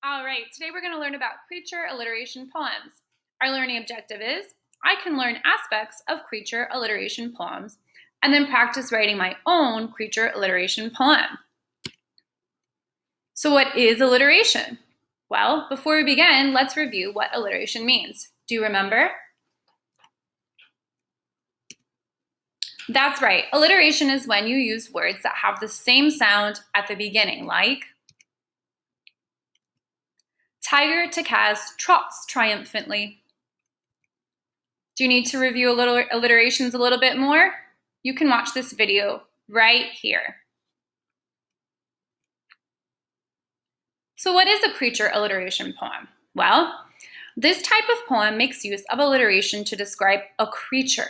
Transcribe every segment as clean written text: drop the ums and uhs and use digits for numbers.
All right, today we're going to learn about creature alliteration poems. Our learning objective is I can learn aspects of creature alliteration poems and then practice writing my own creature alliteration poem. So what is alliteration? Well, before we begin, let's review what alliteration means. Do you remember? That's right. Alliteration is when you use words that have the same sound at the beginning, like Tiger Takaz trots triumphantly. Do you need to review alliterations a little bit more? You can watch this video right here. So what is a creature alliteration poem? Well, this type of poem makes use of alliteration to describe a creature.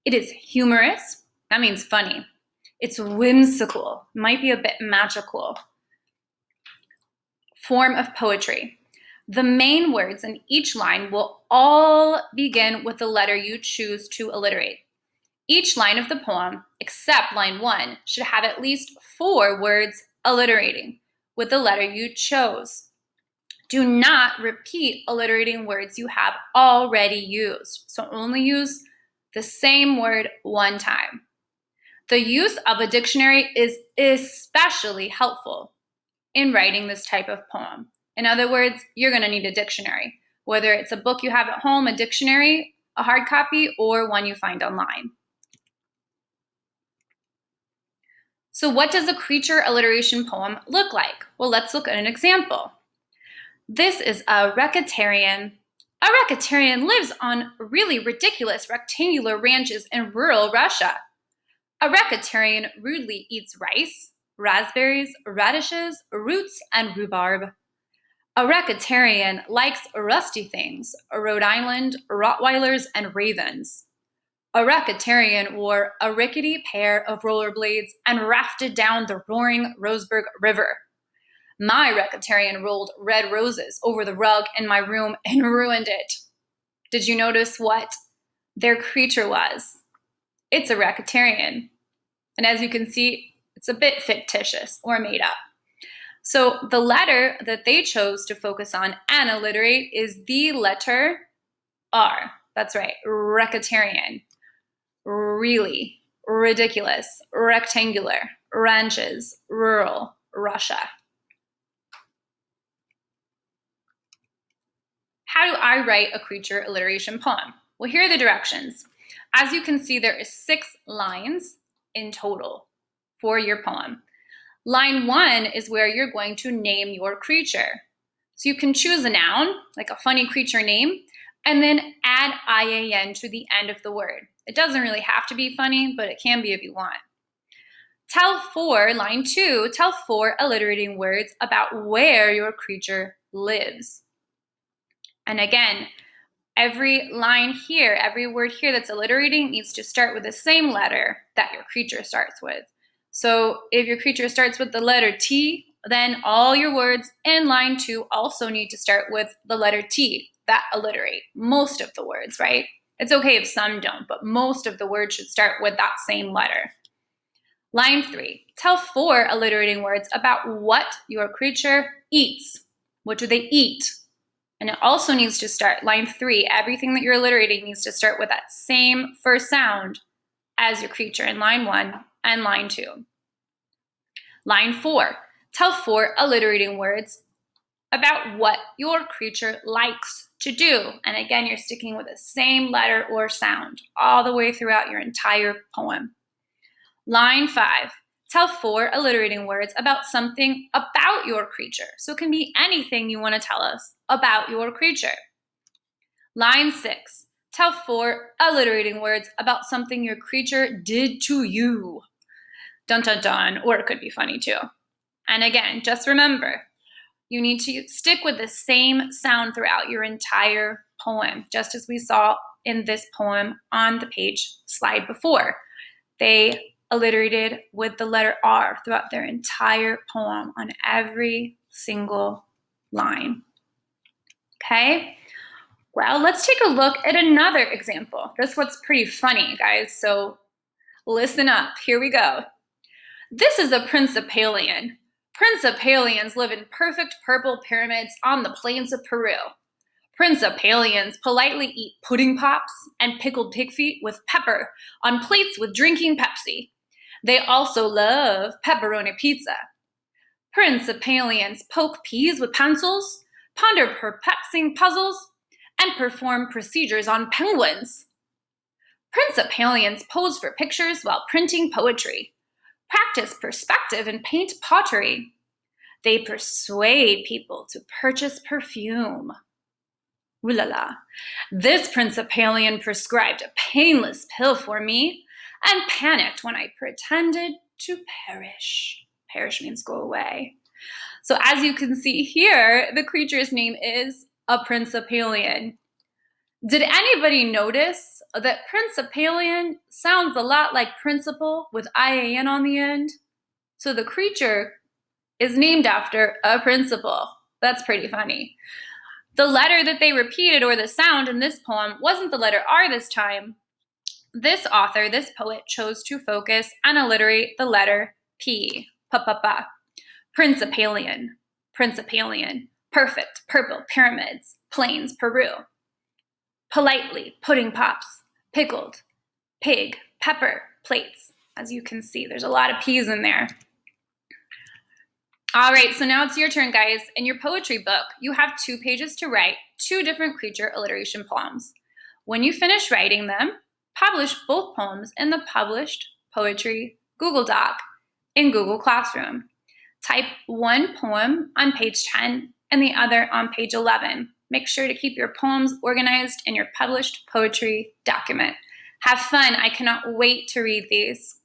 It is humorous, that means funny. It's whimsical, might be a bit magical. Form of poetry. The main words in each line will all begin with the letter you choose to alliterate. Each line of the poem, except line 1, should have at least 4 words alliterating with the letter you chose. Do not repeat alliterating words you have already used, so only use the same word one time. The use of a dictionary is especially helpful in writing this type of poem. In other words, you're going to need a dictionary, whether it's a book you have at home, a dictionary, a hard copy, or one you find online. So what does a creature alliteration poem look like? Well, let's look at an example. This is a racatarian. A racatarian lives on really ridiculous rectangular ranches in rural Russia. A racatarian rudely eats rice, raspberries, radishes, roots, and rhubarb. A racatarian likes rusty things, Rhode Island, Rottweilers, and ravens. A racatarian wore a rickety pair of rollerblades and rafted down the roaring Roseburg River. My racatarian rolled red roses over the rug in my room and ruined it. Did you notice what their creature was? It's a racatarian. And as you can see, it's a bit fictitious or made up. So the letter that they chose to focus on and alliterate is the letter R. That's right, racatarian. Really, ridiculous, rectangular, ranches, rural, Russia. How do I write a creature alliteration poem? Well, here are the directions. As you can see, there is 6 lines in total for your poem. Line 1 is where you're going to name your creature. So you can choose a noun, like a funny creature name, and then add IAN to the end of the word. It doesn't really have to be funny, but it can be if you want. Line 2, tell 4 alliterating words about where your creature lives. And again, every line here, every word here that's alliterating needs to start with the same letter that your creature starts with. So if your creature starts with the letter T, then all your words in line 2 also need to start with the letter T that alliterate. Most of the words, right? It's okay if some don't, but most of the words should start with that same letter. Line 3, tell 4 alliterating words about what your creature eats. What do they eat? And it also needs to start, line 3, everything that you're alliterating needs to start with that same first sound as your creature in line 1 and line 2. Line 4, tell 4 alliterating words about what your creature likes to do. And again, you're sticking with the same letter or sound all the way throughout your entire poem. Line 5, tell 4 alliterating words about something about your creature. So it can be anything you want to tell us about your creature. Line 6, tell 4 alliterating words about something your creature did to you. Dun dun dun, or it could be funny too. And again, just remember, you need to stick with the same sound throughout your entire poem, just as we saw in this poem on the page slide before. They alliterated with the letter R throughout their entire poem on every single line. Okay? Well, let's take a look at another example. This one's pretty funny, guys, so listen up. Here we go. This is a Principalian. Principalians live in perfect purple pyramids on the plains of Peru. Principalians politely eat pudding pops and pickled pig feet with pepper on plates with drinking Pepsi. They also love pepperoni pizza. Principalians poke peas with pencils, ponder perplexing puzzles, and perform procedures on penguins. Principalians pose for pictures while printing poetry, practice perspective and paint pottery. They persuade people to purchase perfume. Ooh la la. This Principalian prescribed a painless pill for me and panicked when I pretended to perish. Perish means go away. So as you can see here, the creature's name is a Principalian. Did anybody notice that Principalian sounds a lot like principal with IAN on the end? So the creature is named after a principal. That's pretty funny. The letter that they repeated, or the sound in this poem, wasn't the letter R this time. This author, this poet, chose to focus and alliterate the letter P. Pa-pa-pa. Principalian, Principalian, perfect, purple, pyramids, plains, Peru. Politely, pudding pops, pickled, pig, pepper, plates. As you can see, there's a lot of P's in there. All right, so now it's your turn, guys. In your poetry book, you have 2 pages to write 2 different creature alliteration poems. When you finish writing them, publish both poems in the Published Poetry Google Doc in Google Classroom. Type one poem on page 10 and the other on page 11. Make sure to keep your poems organized in your published poetry document. Have fun. I cannot wait to read these.